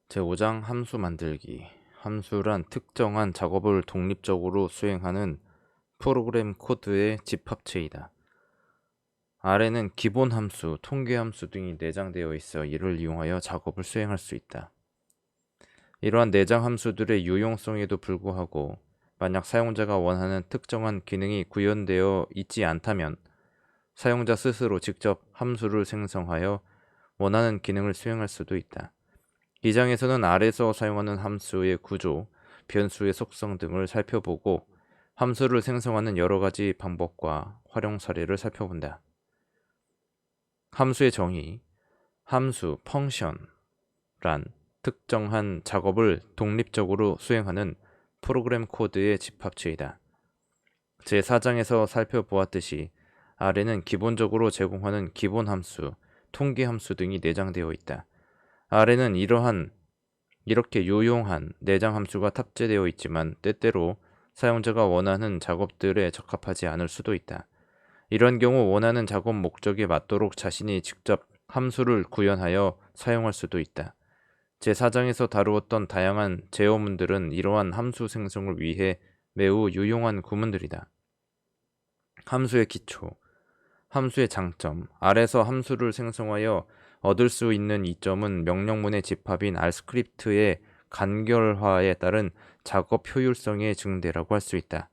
제5장 함수 만들기. 함수란 특정한 작업을 독립적으로 수행하는 프로그램 코드의 집합체이다. 아래는 기본 함수, 통계 함수 등이 내장되어 있어 이를 이용하여 작업을 수행할 수 있다. 이러한 내장 함수들의 유용성에도 불구하고 만약 사용자가 원하는 특정한 기능이 구현되어 있지 않다면 사용자 스스로 직접 함수를 생성하여 원하는 기능을 수행할 수도 있다. 이 장에서는 아래서 사용하는 함수의 구조, 변수의 속성 등을 살펴보고 함수를 생성하는 여러 가지 방법과 활용 사례를 살펴본다. 함수의 정의. 함수, 펑션란 특정한 작업을 독립적으로 수행하는 프로그램 코드의 집합체이다. 제4장에서 살펴보았듯이 아래는 기본적으로 제공하는 기본 함수, 통계 함수 등이 내장되어 있다. 아래는 이렇게 유용한 내장 함수가 탑재되어 있지만 때때로 사용자가 원하는 작업들에 적합하지 않을 수도 있다. 이런 경우 원하는 작업 목적에 맞도록 자신이 직접 함수를 구현하여 사용할 수도 있다. 제4장에서 다루었던 다양한 제어문들은 이러한 함수 생성을 위해 매우 유용한 구문들이다. 함수의 기초, 함수의 장점. 아래서 함수를 생성하여 얻을 수 있는 이점은 명령문의 집합인 R 스크립트의 간결화에 따른 작업 효율성의 증대라고 할 수 있다.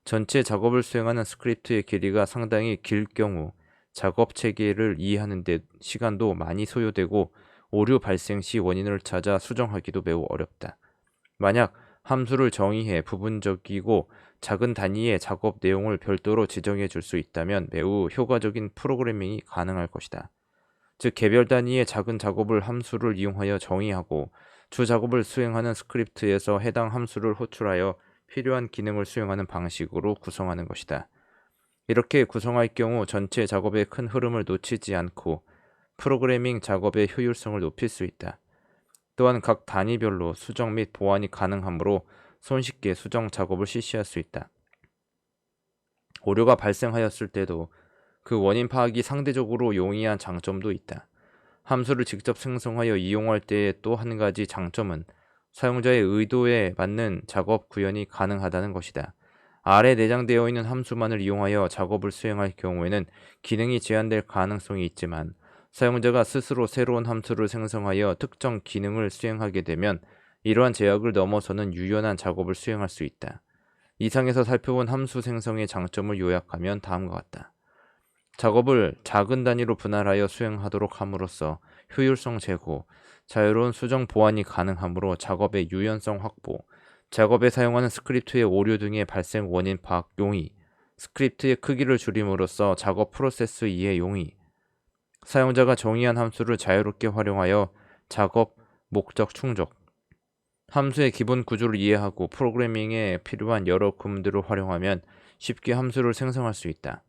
전체 작업을 수행하는 스크립트의 길이가 상당히 길 경우 작업 체계를 이해하는 데 시간도 많이 소요되고 오류 발생 시 원인을 찾아 수정하기도 매우 어렵다. 만약 함수를 정의해 부분적이고 작은 단위의 작업 내용을 별도로 지정해 줄 수 있다면 매우 효과적인 프로그래밍이 가능할 것이다. 즉 개별 단위의 작은 작업을 함수를 이용하여 정의하고 주 작업을 수행하는 스크립트에서 해당 함수를 호출하여 필요한 기능을 수행하는 방식으로 구성하는 것이다. 이렇게 구성할 경우 전체 작업의 큰 흐름을 놓치지 않고 프로그래밍 작업의 효율성을 높일 수 있다. 또한 각 단위별로 수정 및 보완이 가능하므로 손쉽게 수정 작업을 실시할 수 있다. 오류가 발생하였을 때도 그 원인 파악이 상대적으로 용이한 장점도 있다. 함수를 직접 생성하여 이용할 때의 또 한 가지 장점은 사용자의 의도에 맞는 작업 구현이 가능하다는 것이다. 아래 내장되어 있는 함수만을 이용하여 작업을 수행할 경우에는 기능이 제한될 가능성이 있지만 사용자가 스스로 새로운 함수를 생성하여 특정 기능을 수행하게 되면 이러한 제약을 넘어서는 유연한 작업을 수행할 수 있다. 이상에서 살펴본 함수 생성의 장점을 요약하면 다음과 같다. 작업을 작은 단위로 분할하여 수행하도록 함으로써 효율성 제고, 자유로운 수정 보완이 가능하므로 작업의 유연성 확보, 작업에 사용하는 스크립트의 오류 등의 발생 원인 파악 용이, 스크립트의 크기를 줄임으로써 작업 프로세스 이해 용이, 사용자가 정의한 함수를 자유롭게 활용하여 작업 목적 충족, 함수의 기본 구조를 이해하고 프로그래밍에 필요한 여러 구문들을 활용하면 쉽게 함수를 생성할 수 있다.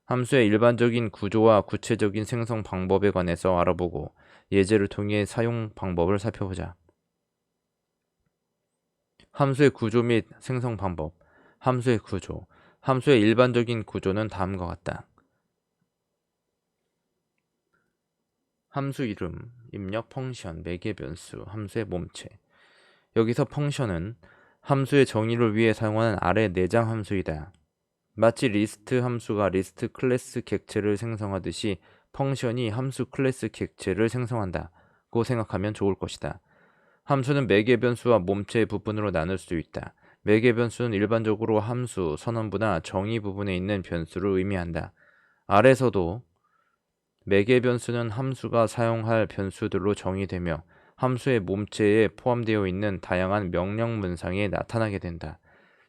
함수의 일반적인 구조와 구체적인 생성 방법에 관해서 알아보고 예제를 통해 사용 방법을 살펴보자. 함수의 구조 및 생성 방법. 함수의 구조. 함수의 일반적인 구조는 다음과 같다. 함수 이름, 입력 펑션, 매개 변수, 함수의 몸체. 여기서 펑션은 함수의 정의를 위해 사용하는 아래 내장 함수이다. 마치 리스트 함수가 리스트 클래스 객체를 생성하듯이 펑션이 함수 클래스 객체를 생성한다고 생각하면 좋을 것이다. 함수는 매개 변수와 몸체 부분으로 나눌 수 있다. 매개 변수는 일반적으로 함수, 선언부나 정의 부분에 있는 변수를 의미한다. 아래서도 매개 변수는 함수가 사용할 변수들로 정의되며 함수의 몸체에 포함되어 있는 다양한 명령 문상에 나타나게 된다.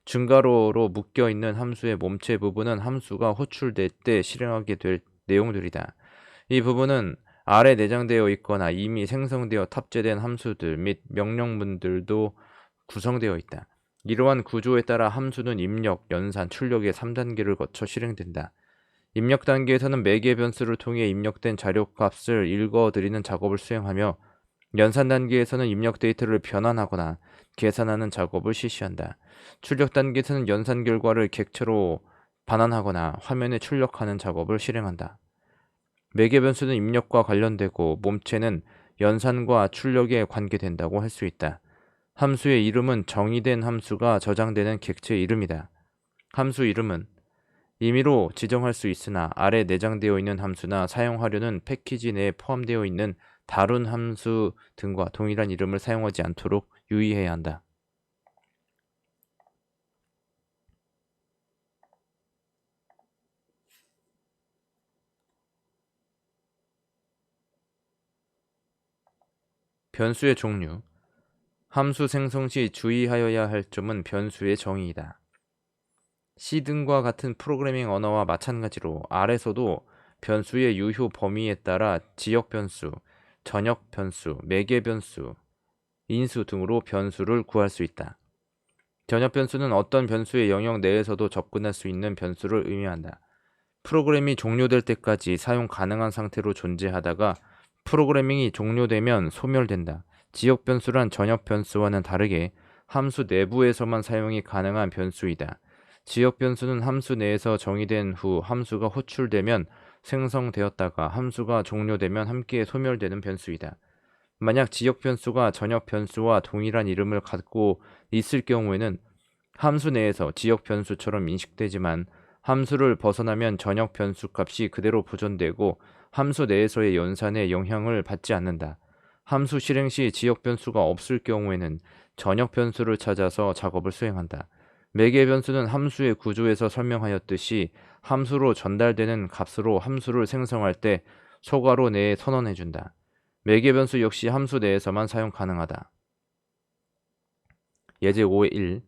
중괄호로 묶여있는 함수의 몸체 부분은 함수가 호출될 때 실행하게 될 내용들이다. 이 부분은 아래 내장되어 있거나 이미 생성되어 탑재된 함수들 및 명령문들도 구성되어 있다. 이러한 구조에 따라 함수는 입력, 연산, 출력의 3단계를 거쳐 실행된다. 입력 단계에서는 매개 변수를 통해 입력된 자료값을 읽어드리는 작업을 수행하며 연산 단계에서는 입력 데이터를 변환하거나 계산하는 작업을 실시한다. 출력 단계에서는 연산 결과를 객체로 반환하거나 화면에 출력하는 작업을 실행한다. 매개 변수는 입력과 관련되고 몸체는 연산과 출력에 관계된다고 할 수 있다. 함수의 이름은 정의된 함수가 저장되는 객체 이름이다. 함수 이름은 임의로 지정할 수 있으나 아래 내장되어 있는 함수나 사용하려는 패키지 내에 포함되어 있는 다른 함수 등과 동일한 이름을 사용하지 않도록 유의해야 한다. 변수의 종류. 함수 생성 시 주의하여야 할 점은 변수의 정의이다. C 등과 같은 프로그래밍 언어와 마찬가지로 R에서도 변수의 유효 범위에 따라 지역 변수, 전역 변수, 매개 변수, 인수 등으로 변수를 구할 수 있다. 전역 변수는 어떤 변수의 영역 내에서도 접근할 수 있는 변수를 의미한다. 프로그램이 종료될 때까지 사용 가능한 상태로 존재하다가 프로그래밍이 종료되면 소멸된다. 지역 변수란 전역 변수와는 다르게 함수 내부에서만 사용이 가능한 변수이다. 지역 변수는 함수 내에서 정의된 후 함수가 호출되면 생성되었다가 함수가 종료되면 함께 소멸되는 변수이다. 만약 지역 변수가 전역 변수와 동일한 이름을 갖고 있을 경우에는 함수 내에서 지역 변수처럼 인식되지만 함수를 벗어나면 전역 변수 값이 그대로 보존되고 함수 내에서의 연산에 영향을 받지 않는다. 함수 실행 시 지역 변수가 없을 경우에는 전역 변수를 찾아서 작업을 수행한다. 매개 변수는 함수의 구조에서 설명하였듯이 함수로 전달되는 값으로 함수를 생성할 때 소괄호 내에 선언해준다. 매개 변수 역시 함수 내에서만 사용 가능하다. 예제 5의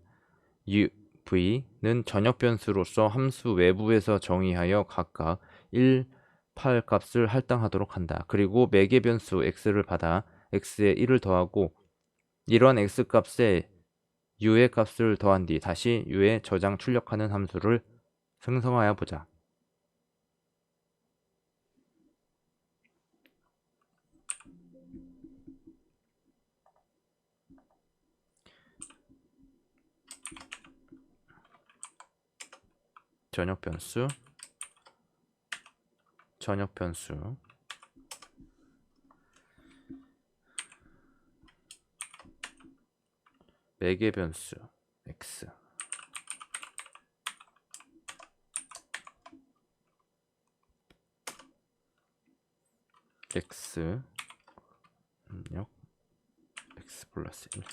1 v는 전역 변수로서 함수 외부에서 정의하여 각각 1, 8 값을 할당하도록 한다. 그리고 매개 변수 x를 받아 x에 1을 더하고 이러한 x 값에 u의 값을 더한 뒤 다시 u에 저장 출력하는 함수를 생성하여 보자. 전역 변수 매개 변수 x 입력 x 플러스 1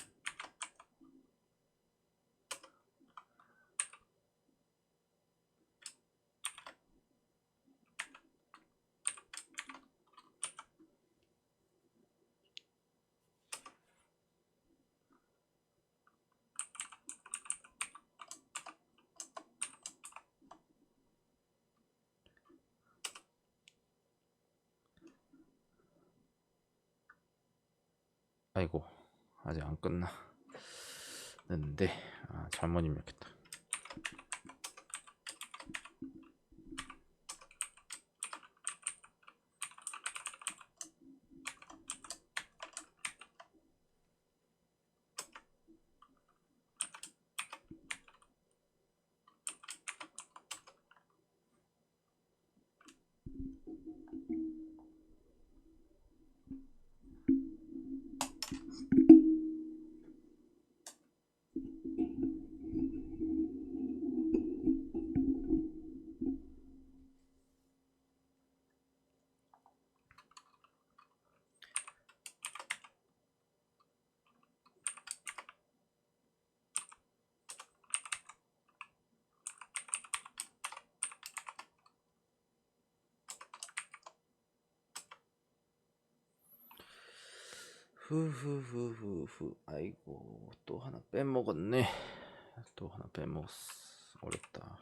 아이고 아직 안 끝났는데 잘못 입력했다. 후후후후후 아이고 또 하나 빼먹었네. 또 하나 빼먹었어. 어렵다.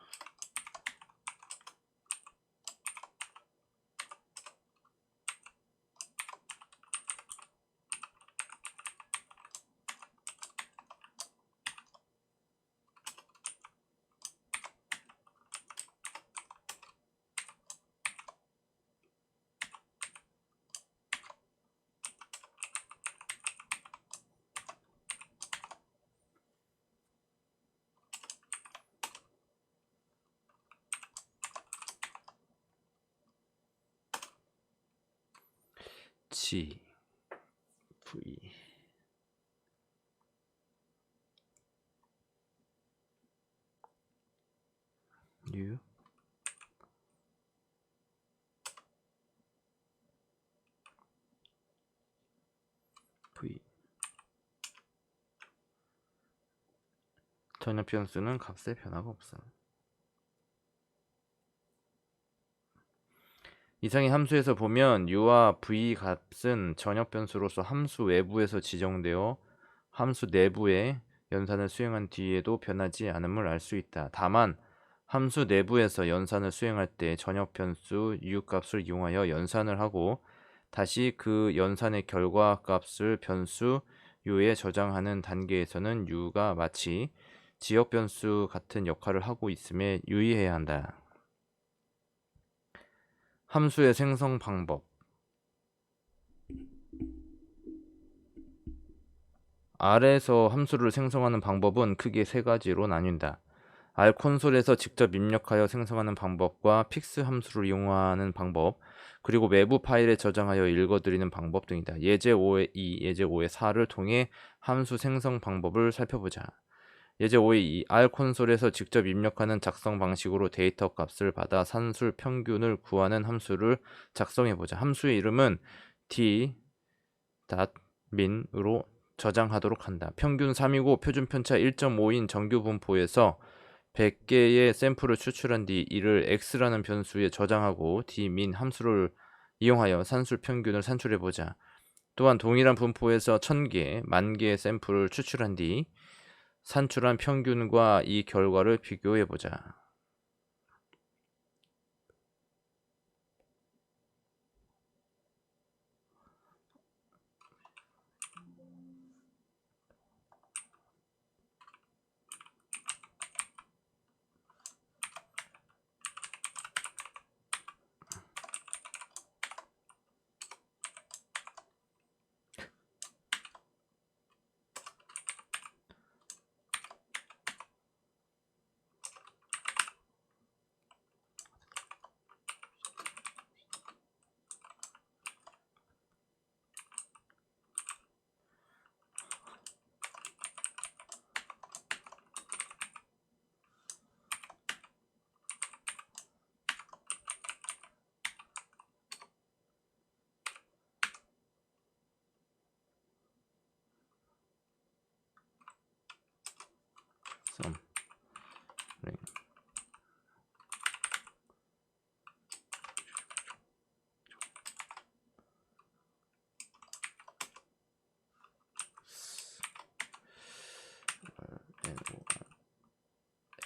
지 U V 전혀 변수는 값에 변화가 없어. 이상의 함수에서 보면 u와 v 값은 전역 변수로서 함수 외부에서 지정되어 함수 내부에 연산을 수행한 뒤에도 변하지 않음을 알 수 있다. 다만 함수 내부에서 연산을 수행할 때 전역 변수 u 값을 이용하여 연산을 하고 다시 그 연산의 결과 값을 변수 u에 저장하는 단계에서는 u가 마치 지역 변수 같은 역할을 하고 있음에 유의해야 한다. 함수의 생성 방법. R에서 함수를 생성하는 방법은 크게 세 가지로 나뉜다. R 콘솔에서 직접 입력하여 생성하는 방법과 픽스 함수를 이용하는 방법, 그리고 외부 파일에 저장하여 읽어드리는 방법 등이다. 예제 5의 2, 예제 5의 4를 통해 함수 생성 방법을 살펴보자. 예제 5의 2, R 콘솔에서 직접 입력하는 작성 방식으로 데이터 값을 받아 산술 평균을 구하는 함수를 작성해보자. 함수의 이름은 d.min으로 저장하도록 한다. 평균 3이고 표준 편차 1.5인 정규 분포에서 100개의 샘플을 추출한 뒤 이를 x라는 변수에 저장하고 dmin 함수를 이용하여 산술 평균을 산출해보자. 또한 동일한 분포에서 1000개, 10,000개의 샘플을 추출한 뒤 산출한 평균과 이 결과를 비교해보자.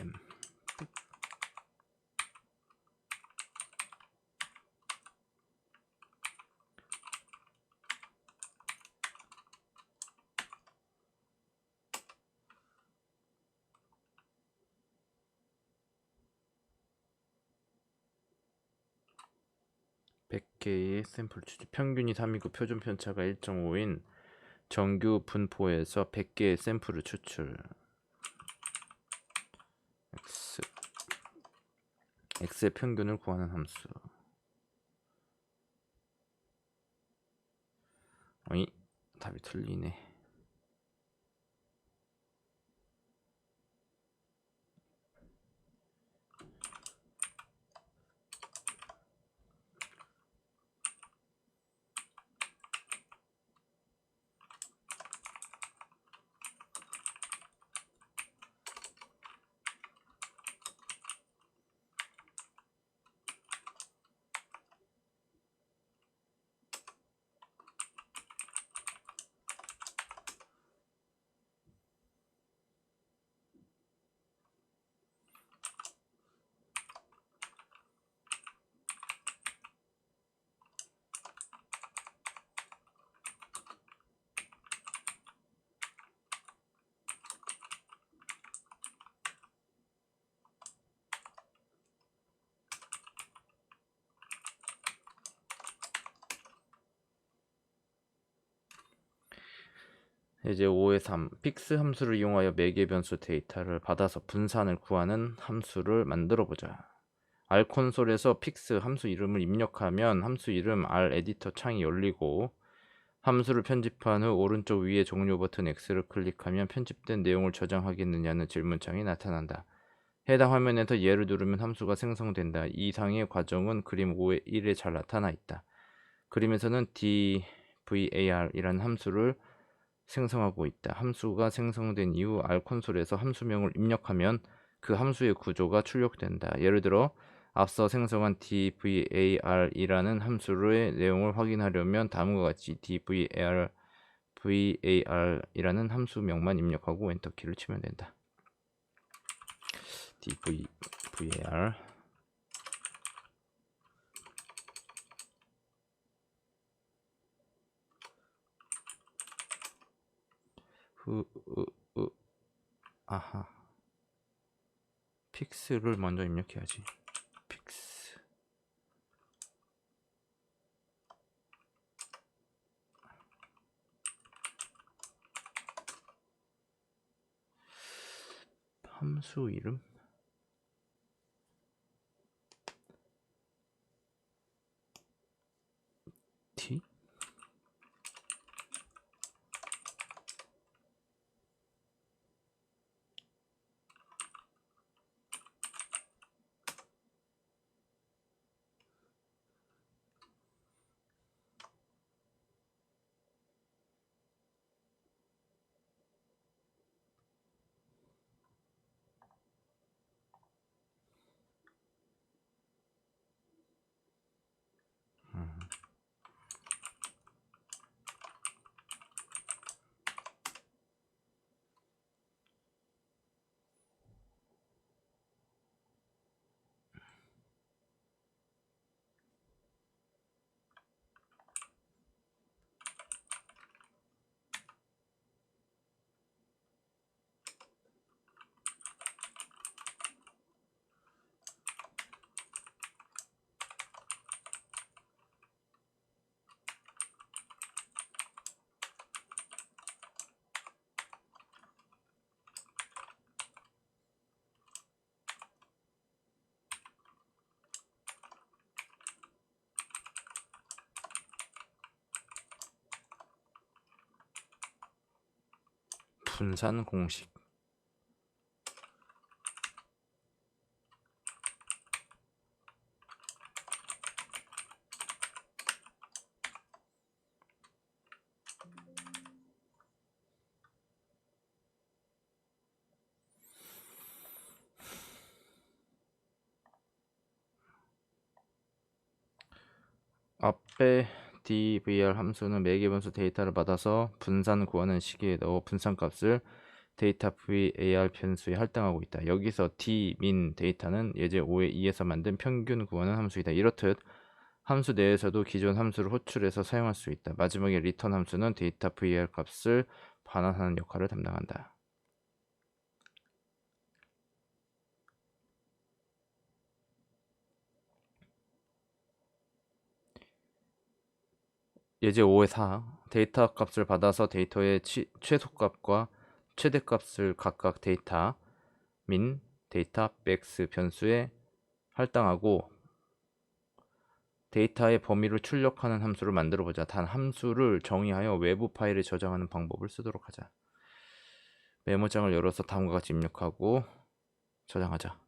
M 100개의 샘플 추출. 평균이 3이고 표준 편차가 1.5인 정규 분포에서 100개의 샘플을 추출. x의 평균을 구하는 함수. 어이, 답이 틀리네. 이제 5의 3. 픽스 함수를 이용하여 매개 변수 데이터를 받아서 분산을 구하는 함수를 만들어 보자. R 콘솔에서 픽스 함수 이름을 입력하면 함수 이름 R 에디터 창이 열리고 함수를 편집한 후 오른쪽 위에 종료 버튼 X를 클릭하면 편집된 내용을 저장하겠느냐는 질문창이 나타난다. 해당 화면에서 예를 누르면 함수가 생성된다. 이상의 과정은 그림 5의 1에 잘 나타나 있다. 그림에서는 dvar이라는 함수를 생성하고 있다. 함수가 생성된 이후 R 콘솔에서 함수명을 입력하면 그 함수의 구조가 출력된다. 예를 들어 앞서 생성한 dvar이라는 함수의 내용을 확인하려면 다음과 같이 dvar이라는 함수명만 입력하고 엔터키를 치면 된다. dvar 아하 픽스를 먼저 입력해야지. 픽스 함수 이름 t 분산 공식 앞에 dvr 함수는 매개 변수 데이터를 받아서 분산 구하는 시기에 넣어 분산값을 데이터 var 변수에 할당하고 있다. 여기서 dmin 데이터는 예제 5의 2에서 만든 평균 구하는 함수이다. 이렇듯 함수 내에서도 기존 함수를 호출해서 사용할 수 있다. 마지막에 return 함수는 데이터 var 값을 반환하는 역할을 담당한다. 예제 5의 4 데이터 값을 받아서 데이터의 최소값과 최대값을 각각 데이터 min, 데이터 max 변수에 할당하고 데이터의 범위를 출력하는 함수를 만들어 보자. 단 함수를 정의하여 외부 파일에 저장하는 방법을 쓰도록 하자. 메모장을 열어서 다음과 같이 입력하고 저장하자.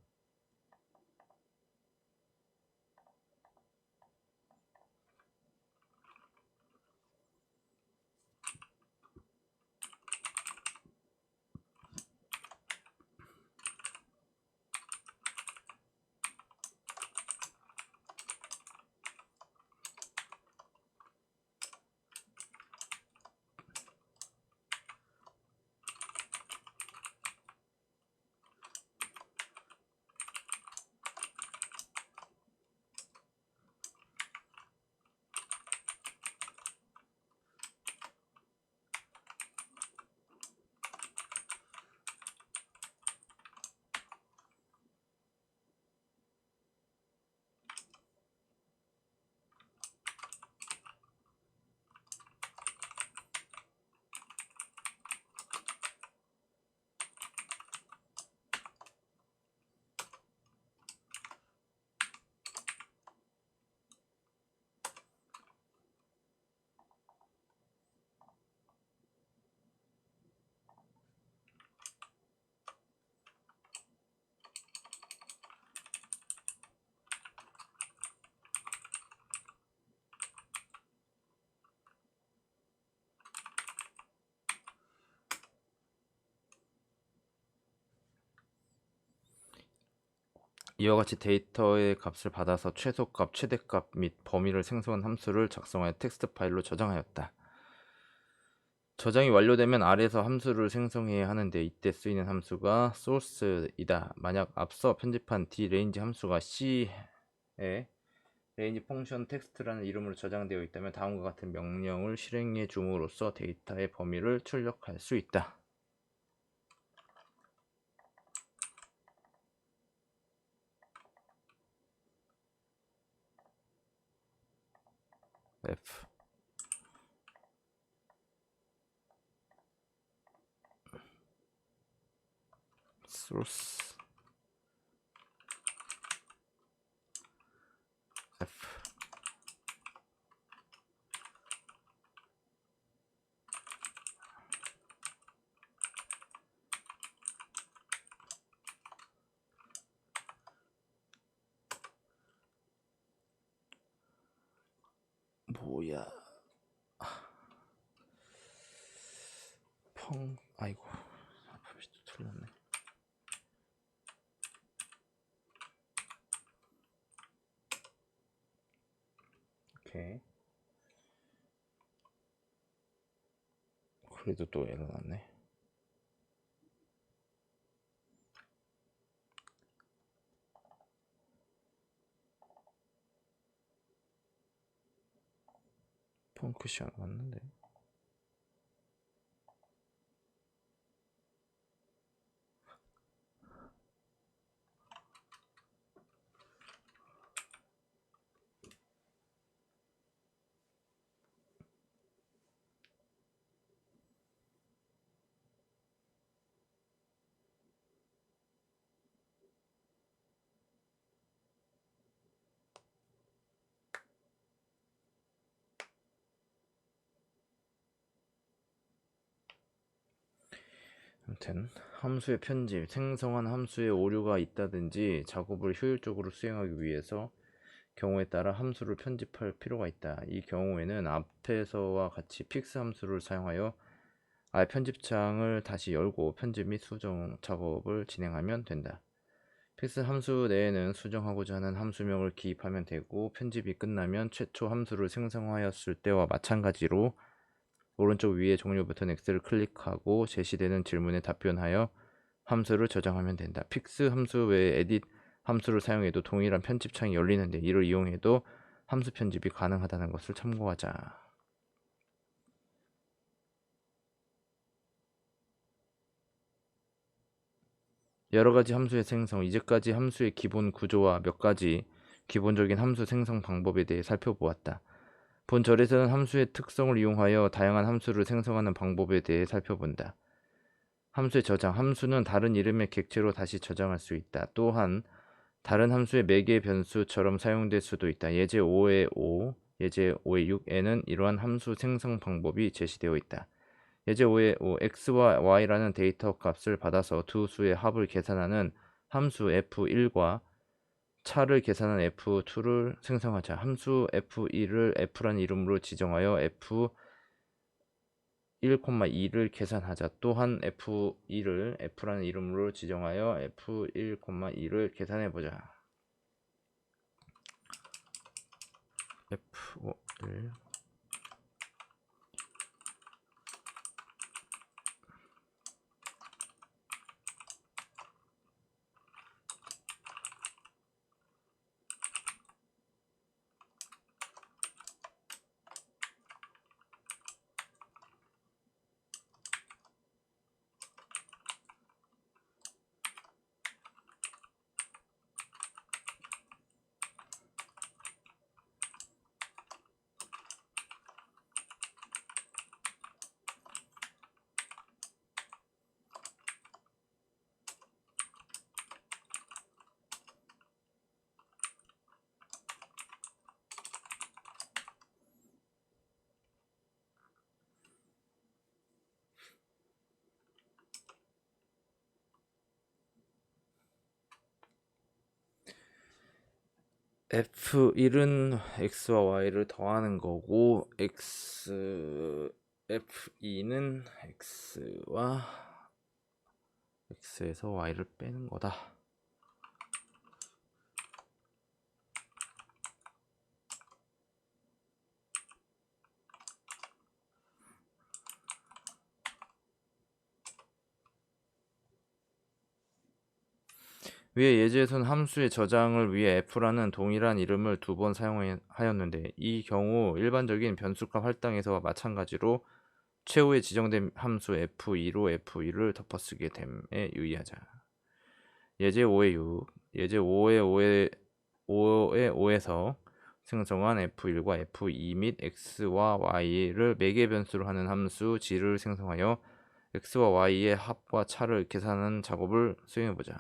이와 같이 데이터의 값을 받아서 최소값, 최대값 및 범위를 생성한 함수를 작성하여 텍스트 파일로 저장하였다. 저장이 완료되면 아래에서 함수를 생성해야 하는데 이때 쓰이는 함수가 source이다. 만약 앞서 편집한 drange 함수가 C에 range 펑션 텍스트라는 이름으로 저장되어 있다면 다음과 같은 명령을 실행해 줌으로써 데이터의 범위를 출력할 수 있다. F source F 뭐야 아이고 알파벳이 틀렸네. 오케이. 그래도 또 에러 났네. 펑크션 맞는데. 아무튼 함수의 편집, 생성한 함수에 오류가 있다든지 작업을 효율적으로 수행하기 위해서 경우에 따라 함수를 편집할 필요가 있다. 이 경우에는 앞에서와 같이 픽스 함수를 사용하여 아예 편집창을 다시 열고 편집 및 수정 작업을 진행하면 된다. 픽스 함수 내에는 수정하고자 하는 함수명을 기입하면 되고 편집이 끝나면 최초 함수를 생성하였을 때와 마찬가지로 오른쪽 위에 종료 버튼 X를 클릭하고 제시되는 질문에 답변하여 함수를 저장하면 된다. 픽스 함수 외에 에딧 함수를 사용해도 동일한 편집창이 열리는데 이를 이용해도 함수 편집이 가능하다는 것을 참고하자. 여러가지 함수의 생성, 이제까지 함수의 기본 구조와 몇 가지 기본적인 함수 생성 방법에 대해 살펴보았다. 본 절에서는 함수의 특성을 이용하여 다양한 함수를 생성하는 방법에 대해 살펴본다. 함수의 저장, 함수는 다른 이름의 객체로 다시 저장할 수 있다. 또한 다른 함수의 매개 변수처럼 사용될 수도 있다. 예제 5의 5, 예제 5의 6에는 이러한 함수 생성 방법이 제시되어 있다. 예제 5의 5, x와 y라는 데이터 값을 받아서 두 수의 합을 계산하는 함수 f1과 차를 계산한 f2를 생성하자. 함수 f1을 f라는 이름으로 지정하여 f1,2를 계산하자. 또한 f2를 f라는 이름으로 지정하여 f1,2를 계산해보자. f1 F1은 x와 y를 더하는 거고 F2는 x에서 y를 빼는 거다. 위에 예제에서는 함수의 저장을 위해 f라는 동일한 이름을 두 번 사용하였는데 이 경우 일반적인 변수값 할당에서와 마찬가지로 최후에 지정된 함수 f2로 f2를 덮어쓰게 됨에 유의하자. 예제 5의 6, 예제 5의 5에서 생성한 f1과 f2 및 x와 y를 매개 변수로 하는 함수 g를 생성하여 x와 y의 합과 차를 계산하는 작업을 수행해보자.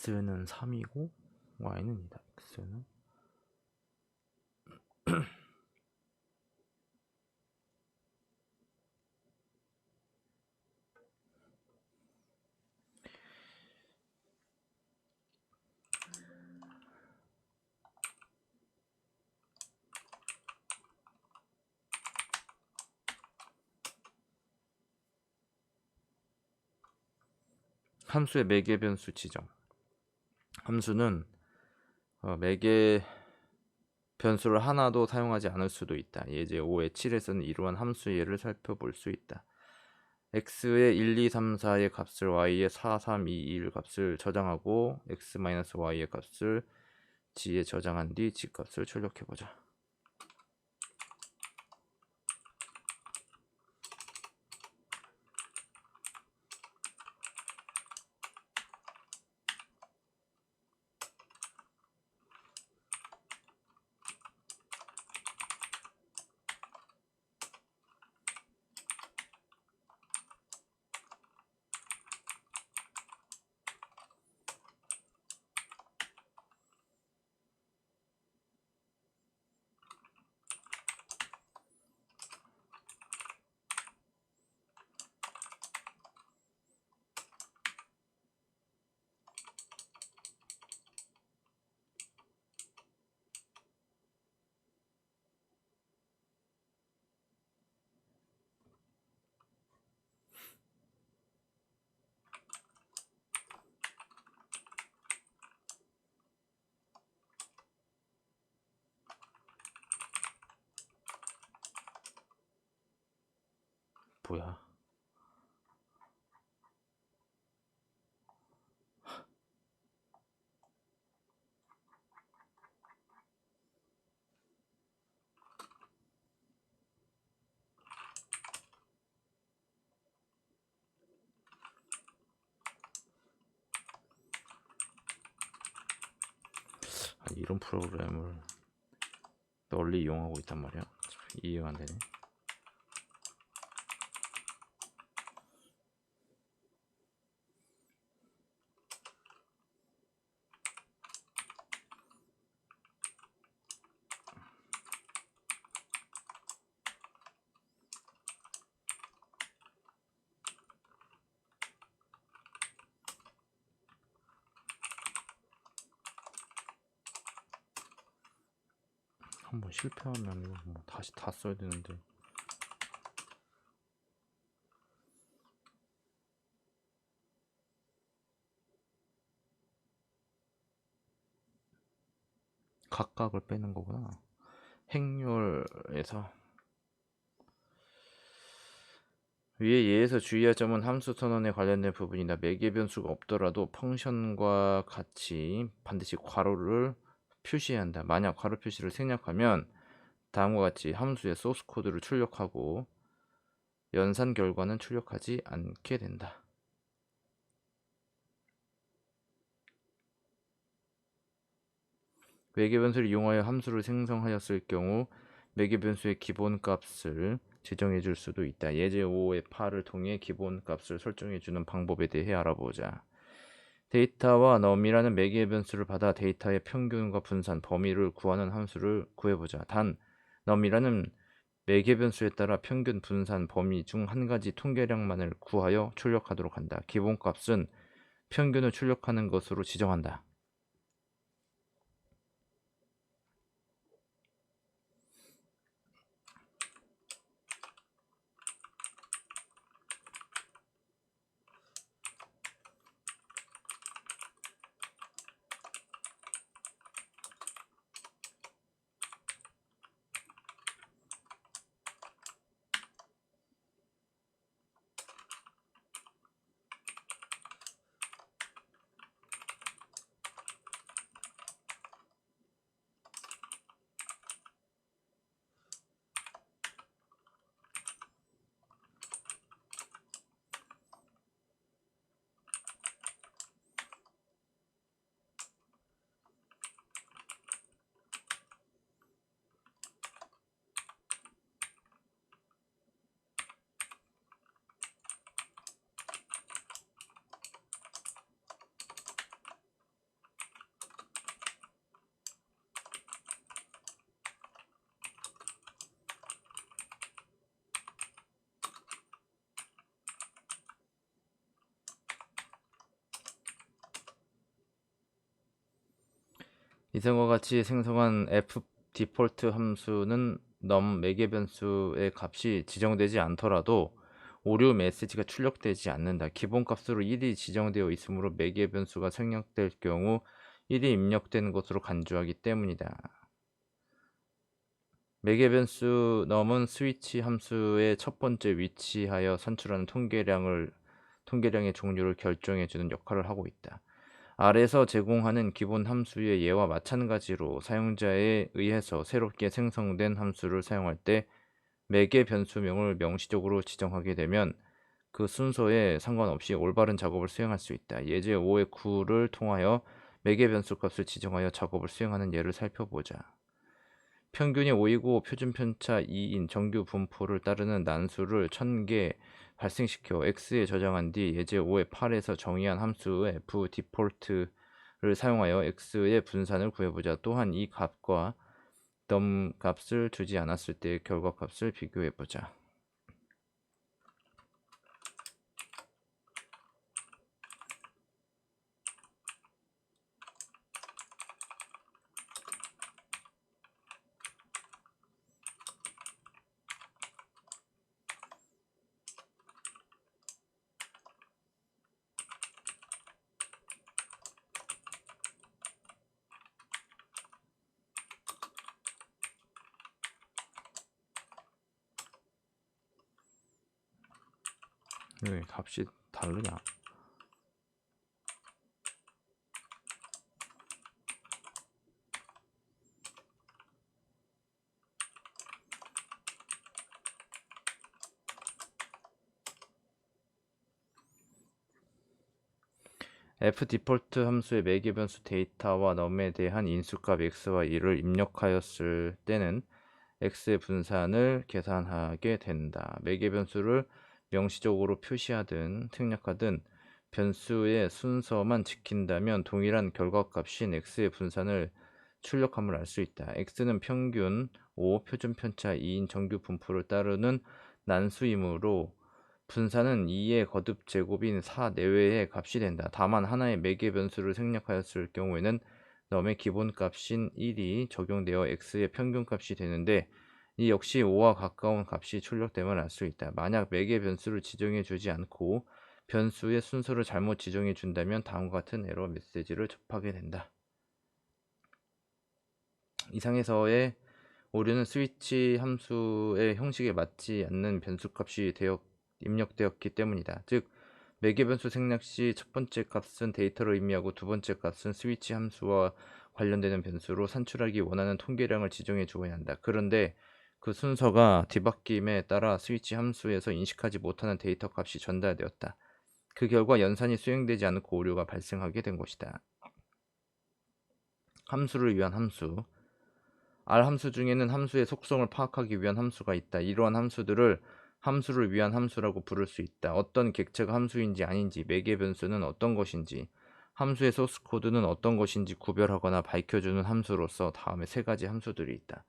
x는 3이고 y는 2다. x는 함수의 매개 변수 지정. 함수는 매개 변수를 하나도 사용하지 않을 수도 있다. 예제 5의 7에서는 이러한 함수의 예를 살펴볼 수 있다. x의 1, 2, 3, 4의 값을 y의 4, 3, 2, 1 값을 저장하고 x-y의 값을 g에 저장한 뒤 g 값을 출력해보자. 뭐야? 이런 프로그램을 널리 이용하고 있단 말이야. 이해가 안 되네. 한번 실패하면 이거 뭐 다시 다 써야 되는데. 각각을 빼는 거구나. 행렬에서 위에 예에서 주의할 점은 함수 선언에 관련된 부분이다. 매개 변수가 없더라도 펑션과 같이 반드시 괄호를 표시해야 한다. 만약 괄호 표시를 생략하면 다음과 같이 함수의 소스 코드를 출력하고 연산 결과는 출력하지 않게 된다. 매개 변수를 이용하여 함수를 생성하였을 경우 매개 변수의 기본 값을 지정해 줄 수도 있다. 예제 5의 8을 통해 기본 값을 설정해 주는 방법에 대해 알아보자. 데이터와 num이라는 매개 변수를 받아 데이터의 평균과 분산, 범위를 구하는 함수를 구해보자. 단, num이라는 매개 변수에 따라 평균, 분산, 범위 중 한 가지 통계량만을 구하여 출력하도록 한다. 기본값은 평균을 출력하는 것으로 지정한다. 이성과 같이 생성한 f 디폴트 함수는 num 매개 변수의 값이 지정되지 않더라도 오류 메시지가 출력되지 않는다. 기본값으로 1이 지정되어 있으므로 매개 변수가 생략될 경우 1이 입력된 것으로 간주하기 때문이다. 매개 변수 num은 스위치 함수의 첫 번째 위치하여 산출하는 통계량의 종류를 결정해주는 역할을 하고 있다. 아래서 제공하는 기본 함수의 예와 마찬가지로 사용자에 의해서 새롭게 생성된 함수를 사용할 때 매개 변수명을 명시적으로 지정하게 되면 그 순서에 상관없이 올바른 작업을 수행할 수 있다. 예제 5의 9를 통하여 매개 변수 값을 지정하여 작업을 수행하는 예를 살펴보자. 평균이 5이고 표준 편차 2인 정규 분포를 따르는 난수를 1000개 발생시켜 x에 저장한 뒤 예제 5의 8에서 정의한 함수 f 디폴트를 사용하여 x의 분산을 구해보자. 또한 이 값과 num 값을 주지 않았을 때의 결과값을 비교해보자. 왜 값이 다르냐? f 디폴트 함수의 매개 변수 데이터와 num에 대한 인수값 x와 2를 입력하였을 때는 x의 분산을 계산하게 된다. 매개 변수를 명시적으로 표시하든 생략하든 변수의 순서만 지킨다면 동일한 결과값인 x의 분산을 출력함을 알 수 있다. x는 평균 5, 표준 편차 2인 정규 분포를 따르는 난수이므로 분산은 2의 거듭 제곱인 4 내외의 값이 된다. 다만 하나의 매개 변수를 생략하였을 경우에는 num의 기본값인 1이 적용되어 x의 평균값이 되는데 이 역시 5와 가까운 값이 출력됨을 알 수 있다. 만약 매개 변수를 지정해 주지 않고 변수의 순서를 잘못 지정해 준다면 다음과 같은 에러 메시지를 접하게 된다. 이상에서의 오류는 스위치 함수의 형식에 맞지 않는 변수값이 입력되었기 때문이다. 즉 매개 변수 생략 시 첫 번째 값은 데이터를 의미하고 두 번째 값은 스위치 함수와 관련되는 변수로 산출하기 원하는 통계량을 지정해 주어야 한다. 그런데 그 순서가 뒤바뀜에 따라 스위치 함수에서 인식하지 못하는 데이터 값이 전달되었다. 그 결과 연산이 수행되지 않고 오류가 발생하게 된 것이다. 함수를 위한 함수. R 함수 중에는 함수의 속성을 파악하기 위한 함수가 있다. 이러한 함수들을 함수를 위한 함수라고 부를 수 있다. 어떤 객체가 함수인지 아닌지, 매개 변수는 어떤 것인지, 함수의 소스 코드는 어떤 것인지 구별하거나 밝혀주는 함수로서 다음에 세 가지 함수들이 있다.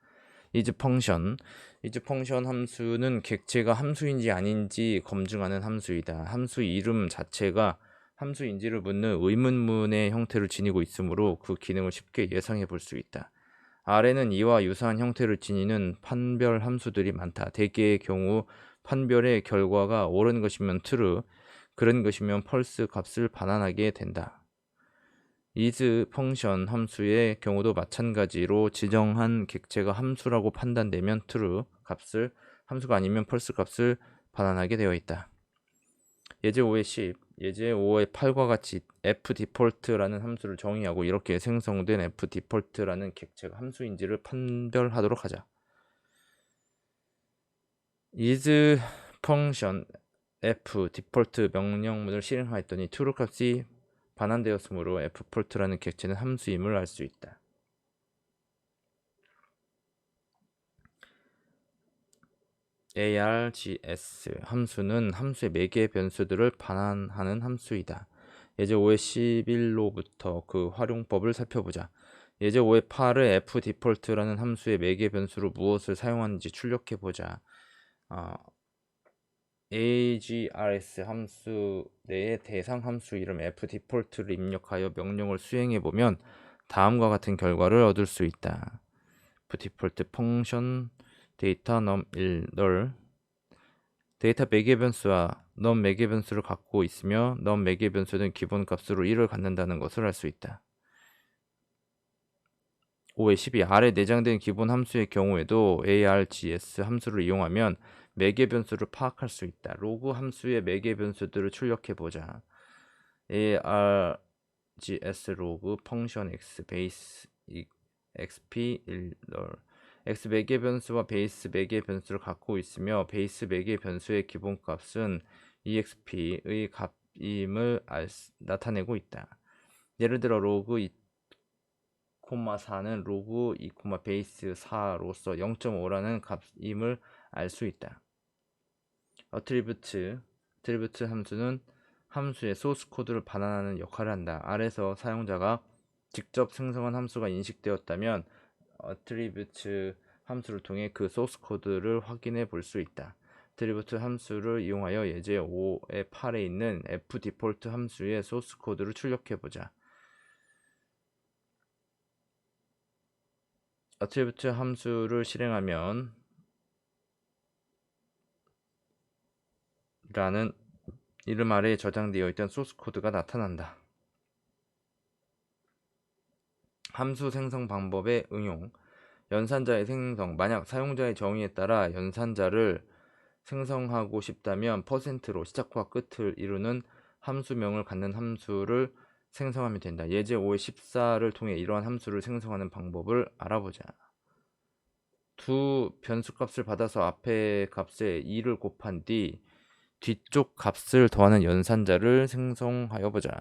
is 펑션 함수는 객체가 함수인지 아닌지 검증하는 함수이다. 함수 이름 자체가 함수인지를 묻는 의문문의 형태를 지니고 있으므로 그 기능을 쉽게 예상해 볼 수 있다. 아래는 이와 유사한 형태를 지니는 판별 함수들이 많다. 대개의 경우 판별의 결과가 옳은 것이면 true, 그런 것이면 false 값을 반환하게 된다. is 펑션 함수의 경우도 마찬가지로 지정한 객체가 함수라고 판단되면 true 값을, 함수가 아니면 false 값을 반환하게 되어 있다. 예제 5의 10, 예제 5의 8과 같이 fdefault라는 함수를 정의하고 이렇게 생성된 fdefault라는 객체가 함수인지를 판별하도록 하자. is 펑션 fdefault 명령문을 실행하였더니 true 값이 반환되었으므로 fdefault라는 객체는 함수임을 알 수 있다. args 함수는 함수의 매개 변수들을 반환하는 함수이다. 예제 5의 11로부터 그 활용법을 살펴보자. 예제 5의 8의 fdefault라는 함수의 매개 변수로 무엇을 사용하는지 출력해보자. args 함수 내의 대상 함수 이름 fdefault를 입력하여 명령을 수행해보면 다음과 같은 결과를 얻을 수 있다. fdefault 펑션 데이터 num1 널 데이터 매개 변수와 num 매개 변수를 갖고 있으며 num 매개 변수는 기본 값으로 1을 갖는다는 것을 알 수 있다. 5의 12 아래 내장된 기본 함수의 경우에도 args 함수를 이용하면 매개 변수를 파악할 수 있다. 로그 함수의 매개 변수들을 출력해 보자. args 로그 펑션 x 베이스 xp 1 널 x 매개 변수와 베이스 매개 변수를 갖고 있으며 베이스 매개 변수의 기본 값은 exp의 값임을 나타내고 있다. 예를 들어 로그 2,4는 로그 2, 베이스 4로서 0.5라는 값임을 알 수 있다. 어트리뷰트 함수는 함수의 소스 코드를 반환하는 역할을 한다. 아래서 사용자가 직접 생성한 함수가 인식되었다면 어트리뷰트 함수를 통해 그 소스 코드를 확인해 볼 수 있다. 어트리뷰트 함수를 이용하여 예제 5의 8에 있는 fdefault 함수의 소스 코드를 출력해 보자. 어트리뷰트 함수를 실행하면 라는 이름 아래에 저장되어 있던 소스 코드가 나타난다. 함수 생성 방법의 응용. 연산자의 생성. 만약 사용자의 정의에 따라 연산자를 생성하고 싶다면 %로 시작과 끝을 이루는 함수명을 갖는 함수를 생성하면 된다. 예제 5의 14를 통해 이러한 함수를 생성하는 방법을 알아보자. 두 변수값을 받아서 앞의 값에 2를 곱한 뒤 뒤쪽 값을 더하는 연산자를 생성하여 보자.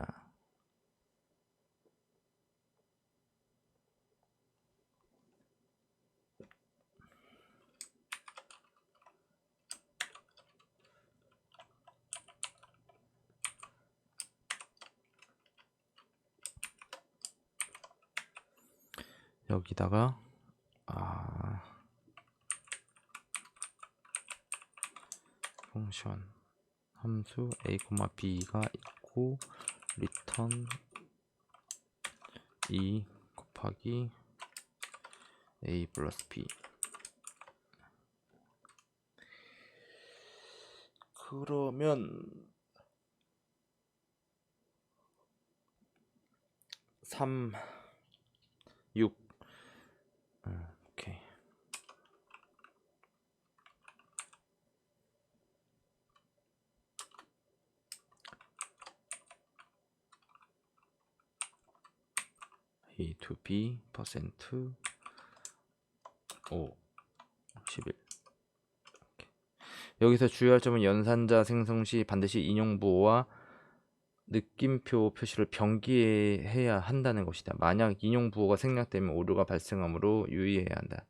여기다가 펑션 함수 a, b가 있고 return 2 곱하기 a 플러스 b. 그러면 3, 6 오케이. a to b 퍼센트 5 11. 여기서 주의할 점은 연산자 생성 시 반드시 인용부호와 느낌표 표시를 병기해야 한다는 것이다. 만약 인용부호가 생략되면 오류가 발생하므로 유의해야 한다.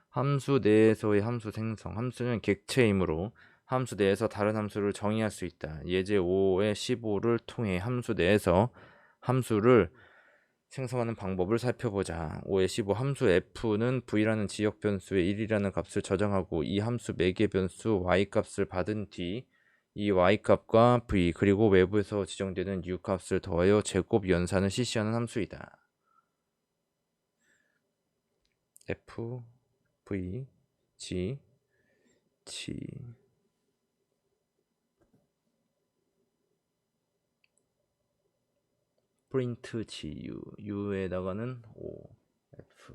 함수 내에서의 함수 생성. 함수는 객체이므로 함수 내에서 다른 함수를 정의할 수 있다. 예제 5의 15를 통해 함수 내에서 함수를 생성하는 방법을 살펴보자. 5의 15 함수 f는 v라는 지역 변수에 1이라는 값을 저장하고 이 함수 매개 변수 y 값을 받은 뒤 이 y 값과 v 그리고 외부에서 지정되는 u 값을 더하여 제곱 연산을 실시하는 함수이다. f v g 프린트 GU U에다가는 O F.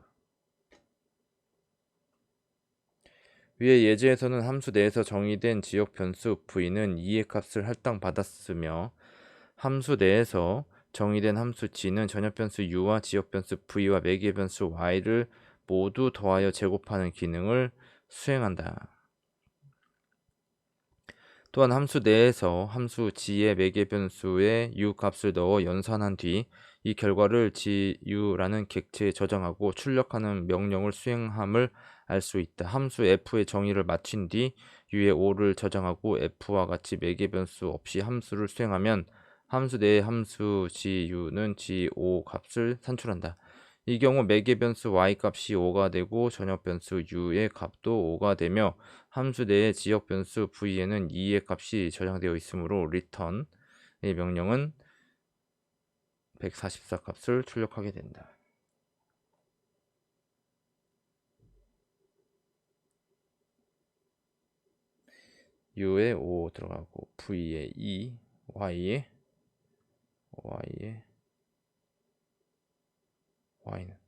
위의 예제에서는 함수 내에서 정의된 지역 변수 V는 2의 값을 할당받았으며 함수 내에서 정의된 함수 G는 전역 변수 U와 지역 변수 V와 매개 변수 Y를 모두 더하여 제곱하는 기능을 수행한다. 또한 함수 내에서 함수 g의 매개 변수에 u 값을 넣어 연산한 뒤 이 결과를 gu라는 객체에 저장하고 출력하는 명령을 수행함을 알 수 있다. 함수 f의 정의를 마친 뒤 u에 5를 저장하고 f와 같이 매개 변수 없이 함수를 수행하면 함수 내의 함수 gu는 g5 값을 산출한다. 이 경우 매개 변수 y 값이 5가 되고 전역 변수 u의 값도 5가 되며 함수 내의 지역 변수 v에는 2의 값이 저장되어 있으므로 return의 명령은 144 값을 출력하게 된다. u에 5 들어가고 v에 2, y에 y는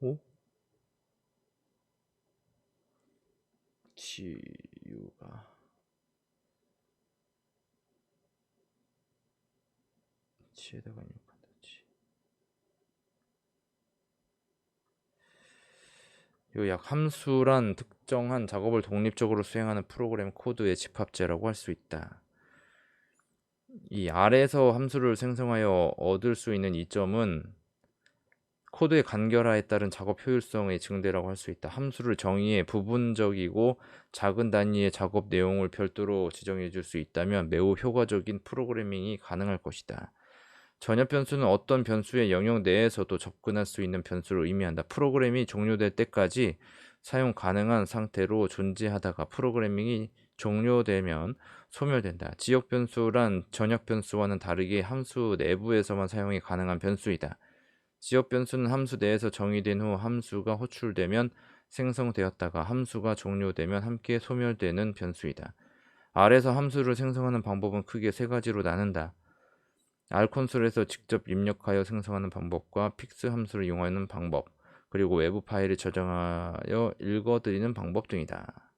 5 gu가 g에다가 입력한다. 요약 함수란 특정한 작업을 독립적으로 수행하는 프로그램 코드의 집합체라고 할 수 있다. 이 아래에서 함수를 생성하여 얻을 수 있는 이점은 코드의 간결화에 따른 작업 효율성의 증대라고 할 수 있다. 함수를 정의해 부분적이고 작은 단위의 작업 내용을 별도로 지정해 줄 수 있다면 매우 효과적인 프로그래밍이 가능할 것이다. 전역 변수는 어떤 변수의 영역 내에서도 접근할 수 있는 변수를 의미한다. 프로그램이 종료될 때까지 사용 가능한 상태로 존재하다가 프로그래밍이 종료되면 소멸된다. 지역 변수란 전역 변수와는 다르게 함수 내부에서만 사용이 가능한 변수이다. 지역 변수는 함수 내에서 정의된 후 함수가 호출되면 생성되었다가 함수가 종료되면 함께 소멸되는 변수이다. R에서 함수를 생성하는 방법은 크게 세 가지로 나눈다. R 콘솔에서 직접 입력하여 생성하는 방법과 픽스 함수를 이용하는 방법, 그리고 외부 파일을 저장하여 읽어드리는 방법 등이다.